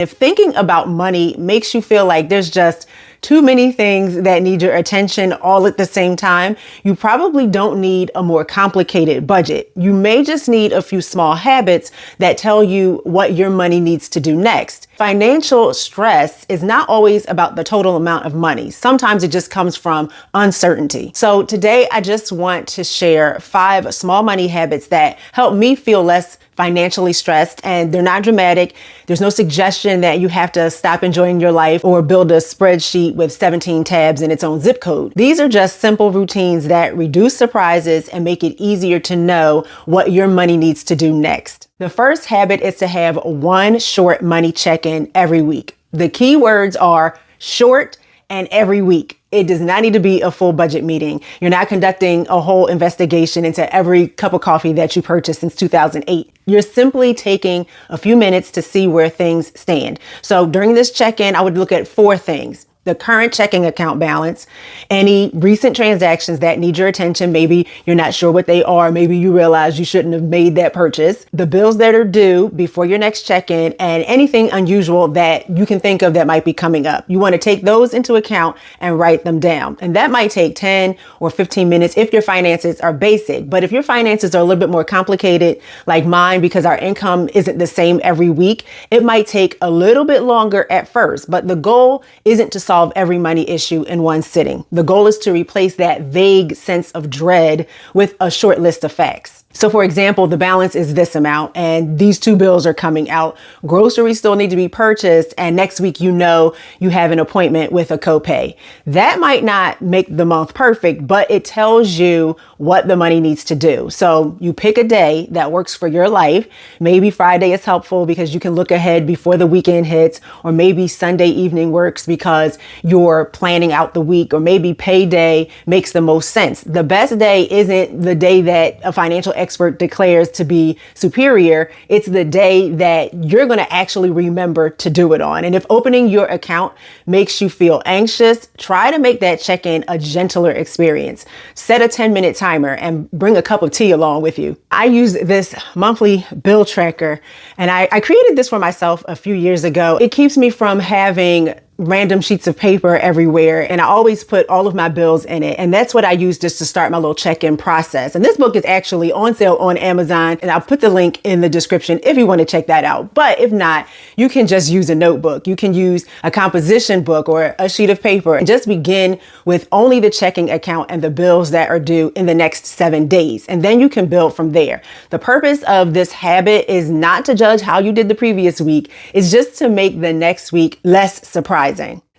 If thinking about money makes you feel like there's just too many things that need your attention all at the same time, you probably don't need a more complicated budget. You may just need a few small habits that tell you what your money needs to do next. Financial stress is not always about the total amount of money. Sometimes it just comes from uncertainty. So today I just want to share 5 small money habits that help me feel less financially stressed, and they're not dramatic. There's no suggestion that you have to stop enjoying your life or build a spreadsheet with 17 tabs in its own zip code. These are just simple routines that reduce surprises and make it easier to know what your money needs to do next. The first habit is to have one short money check-in every week. The key words are short and every week. It does not need to be a full budget meeting. You're not conducting a whole investigation into every cup of coffee that you purchased since 2008. You're simply taking a few minutes to see where things stand. So during this check-in, I would look at 4 things. The current checking account balance, any recent transactions that need your attention. Maybe you're not sure what they are. Maybe you realize you shouldn't have made that purchase. The bills that are due before your next check-in, and anything unusual that you can think of that might be coming up. You want to take those into account and write them down. And that might take 10 or 15 minutes if your finances are basic. But if your finances are a little bit more complicated, like mine, because our income isn't the same every week, it might take a little bit longer at first. But the goal isn't to solve every money issue in one sitting. The goal is to replace that vague sense of dread with a short list of facts. So for example, the balance is this amount and these 2 bills are coming out. Groceries still need to be purchased, and next week you know you have an appointment with a copay. That might not make the month perfect, but it tells you what the money needs to do. So you pick a day that works for your life. Maybe Friday is helpful because you can look ahead before the weekend hits, or maybe Sunday evening works because you're planning out the week, or maybe payday makes the most sense. The best day isn't the day that a financial expert declares to be superior. It's the day that you're going to actually remember to do it on. And if opening your account makes you feel anxious, try to make that check-in a gentler experience. Set a 10-minute timer and bring a cup of tea along with you. I use this monthly bill tracker, and I created this for myself a few years ago. It keeps me from having random sheets of paper everywhere, and I always put all of my bills in it. And that's what I use just to start my little check-in process. And this book is actually on sale on Amazon, and I'll put the link in the description if you want to check that out. But if not, you can just use a notebook. You can use a composition book or a sheet of paper, and just begin with only the checking account and the bills that are due in the next 7 days. And then you can build from there. The purpose of this habit is not to judge how you did the previous week. It's just to make the next week less surprising.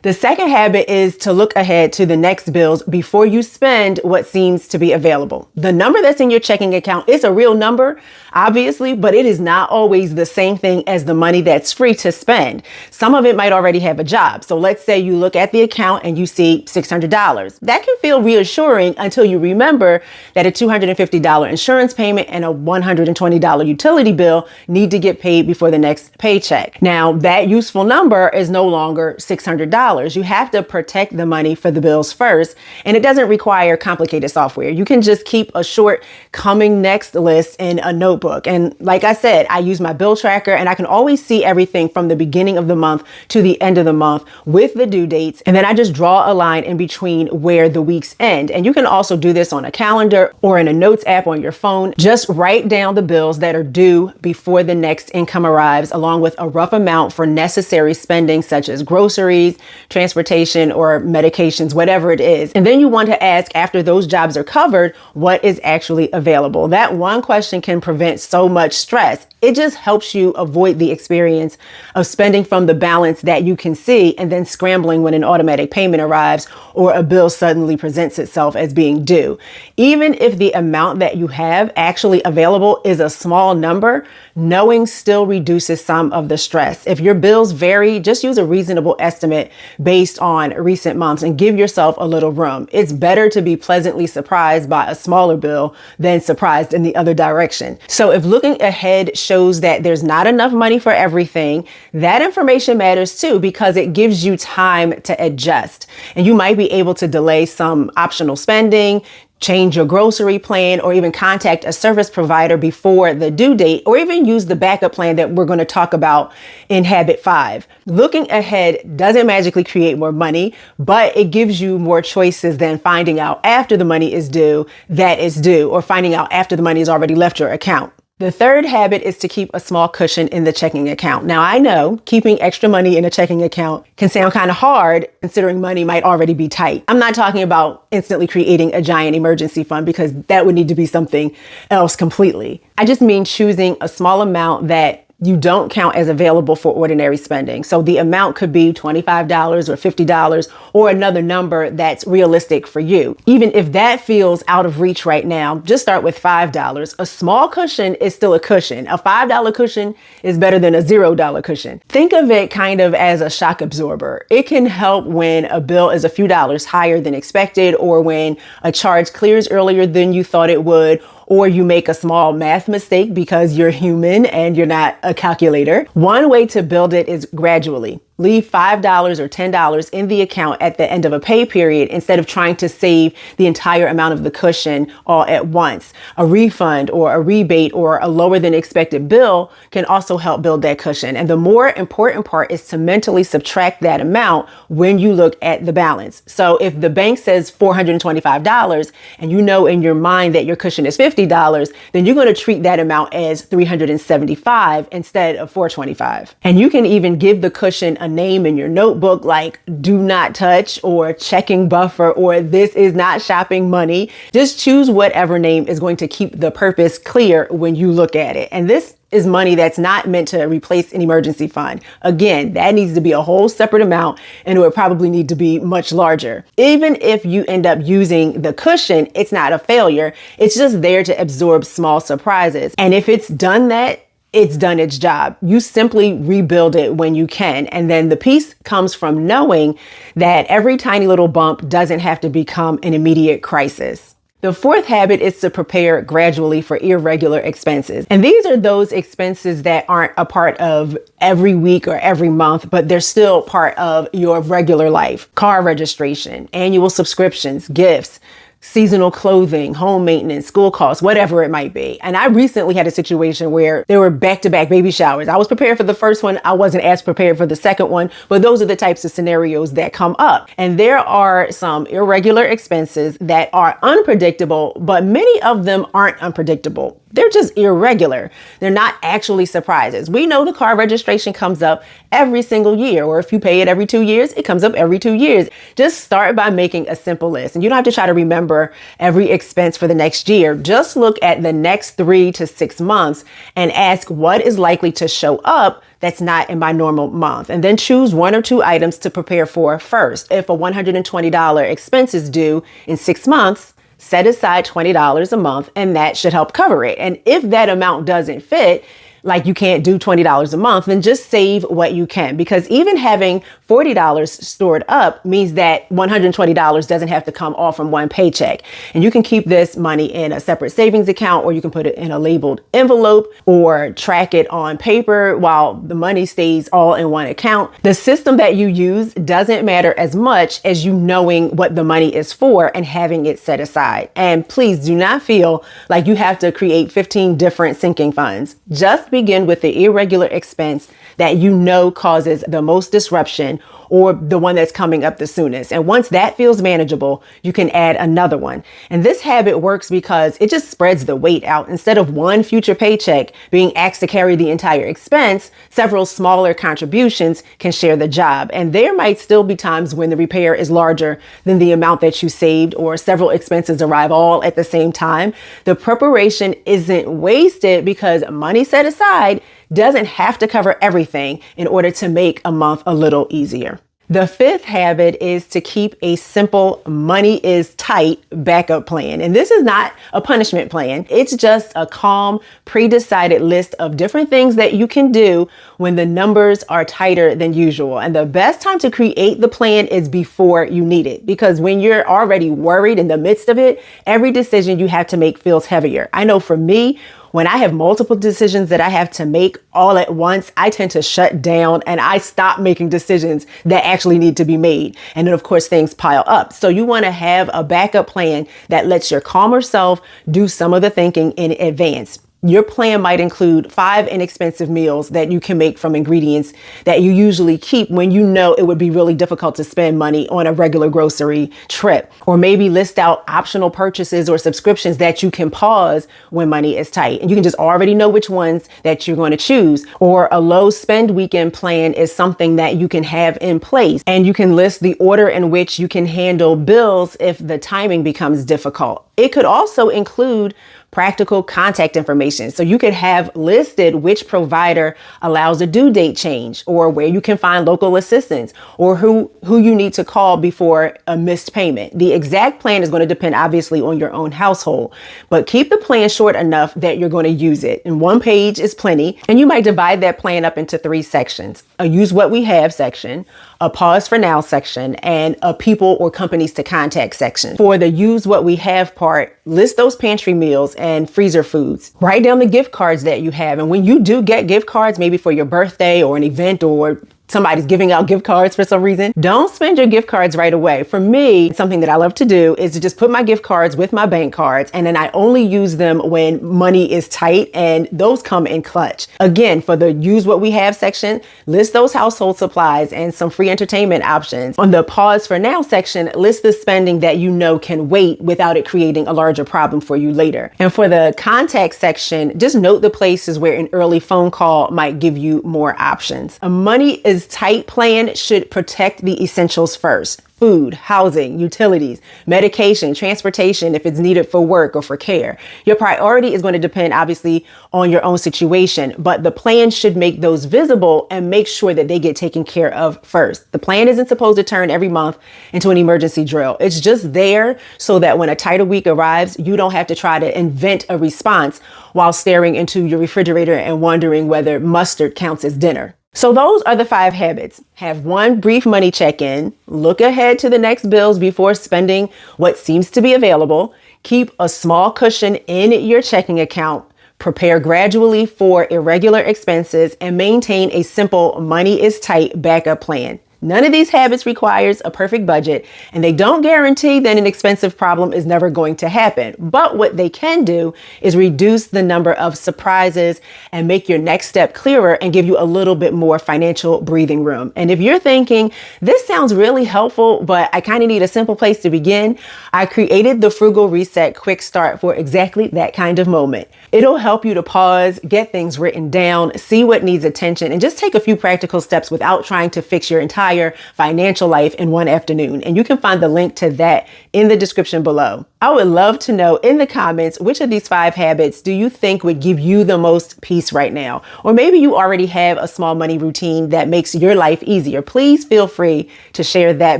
The second habit is to look ahead to the next bills before you spend what seems to be available. The number that's in your checking account is a real number, obviously, but it is not always the same thing as the money that's free to spend. Some of it might already have a job. So let's say you look at the account and you see $600. That can feel reassuring until you remember that a $250 insurance payment and a $120 utility bill need to get paid before the next paycheck. Now, that useful number is no longer $600. You have to protect the money for the bills first, and it doesn't require complicated software. You can just keep a short coming next list in a notebook. And like I said, I use my bill tracker, and I can always see everything from the beginning of the month to the end of the month with the due dates. And then I just draw a line in between where the weeks end. And you can also do this on a calendar or in a notes app on your phone. Just write down the bills that are due before the next income arrives, along with a rough amount for necessary spending such as groceries, transportation, or medications, whatever it is. And then you want to ask, after those jobs are covered, what is actually available? That one question can prevent so much stress. It just helps you avoid the experience of spending from the balance that you can see and then scrambling when an automatic payment arrives or a bill suddenly presents itself as being due. Even if the amount that you have actually available is a small number, knowing still reduces some of the stress. If your bills vary, just use a reasonable estimate based on recent months and give yourself a little room. It's better to be pleasantly surprised by a smaller bill than surprised in the other direction. So if looking ahead shows that there's not enough money for everything, that information matters too, because it gives you time to adjust. And you might be able to delay some optional spending, change your grocery plan, or even contact a service provider before the due date, or even use the backup plan that we're going to talk about in habit 5. Looking ahead doesn't magically create more money, but it gives you more choices than finding out after the money is due that it's due, or finding out after the money has already left your account. The third habit is to keep a small cushion in the checking account. Now, I know keeping extra money in a checking account can sound kind of hard considering money might already be tight. I'm not talking about instantly creating a giant emergency fund, because that would need to be something else completely. I just mean choosing a small amount that you don't count as available for ordinary spending. So the amount could be $25 or $50 or another number that's realistic for you. Even if that feels out of reach right now, just start with $5. A small cushion is still a cushion. A $5 cushion is better than a $0 cushion. Think of it kind of as a shock absorber. It can help when a bill is a few dollars higher than expected, or when a charge clears earlier than you thought it would, or you make a small math mistake because you're human and you're not a calculator. One way to build it is gradually. Leave $5 or $10 in the account at the end of a pay period instead of trying to save the entire amount of the cushion all at once. A refund or a rebate or a lower than expected bill can also help build that cushion. And the more important part is to mentally subtract that amount when you look at the balance. So if the bank says $425 and you know in your mind that your cushion is $50, then you're going to treat that amount as $375 instead of $425. And you can even give the cushion a name in your notebook, like do not touch or checking buffer or this is not shopping money. Just choose whatever name is going to keep the purpose clear when you look at it. And this is money that's not meant to replace an emergency fund. Again, that needs to be a whole separate amount, and it would probably need to be much larger. Even if you end up using the cushion, it's not a failure. It's just there to absorb small surprises. And if it's done that, it's done its job. You simply rebuild it when you can. And then the peace comes from knowing that every tiny little bump doesn't have to become an immediate crisis. The fourth habit is to prepare gradually for irregular expenses. And these are those expenses that aren't a part of every week or every month, but they're still part of your regular life. Car registration, annual subscriptions, gifts, seasonal clothing, home maintenance, school costs, whatever it might be. And I recently had a situation where there were back-to-back baby showers. I was prepared for the first one. I wasn't as prepared for the second one, but those are the types of scenarios that come up. And there are some irregular expenses that are unpredictable, but many of them aren't unpredictable. They're just irregular. They're not actually surprises. We know the car registration comes up every single year, or if you pay it every 2 years, it comes up every 2 years. Just start by making a simple list, and you don't have to try to remember every expense for the next year. Just look at the next 3 to 6 months and ask what is likely to show up that's not in my normal month. And then choose 1 or 2 items to prepare for first. If a $120 expense is due in 6 months, set aside $20 a month, and that should help cover it. And if that amount doesn't fit, like you can't do $20 a month, then just save what you can, because even having $40 stored up means that $120 doesn't have to come all from one paycheck. And you can keep this money in a separate savings account, or you can put it in a labeled envelope or track it on paper while the money stays all in one account. The system that you use doesn't matter as much as you knowing what the money is for and having it set aside. And please do not feel like you have to create 15 different sinking funds. Just begin with the irregular expense that you know causes the most disruption, or the one that's coming up the soonest. And once that feels manageable, you can add another one. And this habit works because it just spreads the weight out. Instead of one future paycheck being asked to carry the entire expense, several smaller contributions can share the job. And there might still be times when the repair is larger than the amount that you saved, or several expenses arrive all at the same time. The preparation isn't wasted because money set aside doesn't have to cover everything in order to make a month a little easier. The fifth habit is to keep a simple money is tight backup plan. And this is not a punishment plan. It's just a calm, pre-decided list of different things that you can do when the numbers are tighter than usual. And the best time to create the plan is before you need it, because when you're already worried in the midst of it, every decision you have to make feels heavier. I know for me, When I have multiple decisions that I have to make all at once, I tend to shut down and I stop making decisions that actually need to be made. And then of course things pile up. So you want to have a backup plan that lets your calmer self do some of the thinking in advance. Your plan might include 5 inexpensive meals that you can make from ingredients that you usually keep when you know it would be really difficult to spend money on a regular grocery trip. Or maybe list out optional purchases or subscriptions that you can pause when money is tight. And you can just already know which ones that you're going to choose. Or a low spend weekend plan is something that you can have in place. And you can list the order in which you can handle bills if the timing becomes difficult. It could also include practical contact information. So you could have listed which provider allows a due date change, or where you can find local assistance, or who you need to call before a missed payment. The exact plan is going to depend obviously on your own household, but keep the plan short enough that you're going to use it. And 1 page is plenty. And you might divide that plan up into 3 sections: a use what we have section, a pause for now section, and a people or companies to contact section. For the use what we have part, list those pantry meals and freezer foods. Write down the gift cards that you have. And when you do get gift cards, maybe for your birthday or an event, or somebody's giving out gift cards for some reason, don't spend your gift cards right away. For me, something that I love to do is to just put my gift cards with my bank cards, and then I only use them when money is tight, and those come in clutch. Again, for the use what we have section, list those household supplies and some free entertainment options. On the pause for now section, list the spending that you know can wait without it creating a larger problem for you later. And for the contact section, just note the places where an early phone call might give you more options. A money is tight plan should protect the essentials first: food, housing, utilities, medication, transportation if it's needed for work or for care. Your priority is going to depend obviously on your own situation, but the plan should make those visible and make sure that they get taken care of first. The plan isn't supposed to turn every month into an emergency drill. It's just there so that when a tighter week arrives, you don't have to try to invent a response while staring into your refrigerator and wondering whether mustard counts as dinner. So those are the 5 habits. Have 1 brief money check-in, look ahead to the next bills before spending what seems to be available, keep a small cushion in your checking account, prepare gradually for irregular expenses, and maintain a simple money is tight backup plan. None of these habits requires a perfect budget, and they don't guarantee that an expensive problem is never going to happen. But what they can do is reduce the number of surprises and make your next step clearer and give you a little bit more financial breathing room. And if you're thinking, this sounds really helpful, but I kind of need a simple place to begin, I created the Frugal Reset Quick Start for exactly that kind of moment. It'll help you to pause, get things written down, see what needs attention, and just take a few practical steps without trying to fix your entire financial life in one afternoon. And you can find the link to that in the description below. I would love to know in the comments, which of these 5 habits do you think would give you the most peace right now? Or maybe you already have a small money routine that makes your life easier. Please feel free to share that,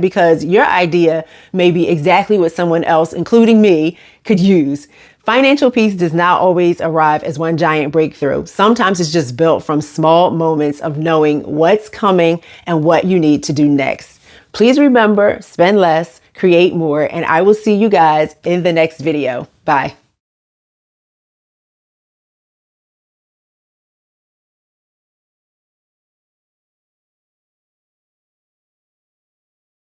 because your idea may be exactly what someone else, including me, could use. Financial peace does not always arrive as one giant breakthrough. Sometimes it's just built from small moments of knowing what's coming and what you need to do next. Please remember, spend less, create more, and I will see you guys in the next video. Bye.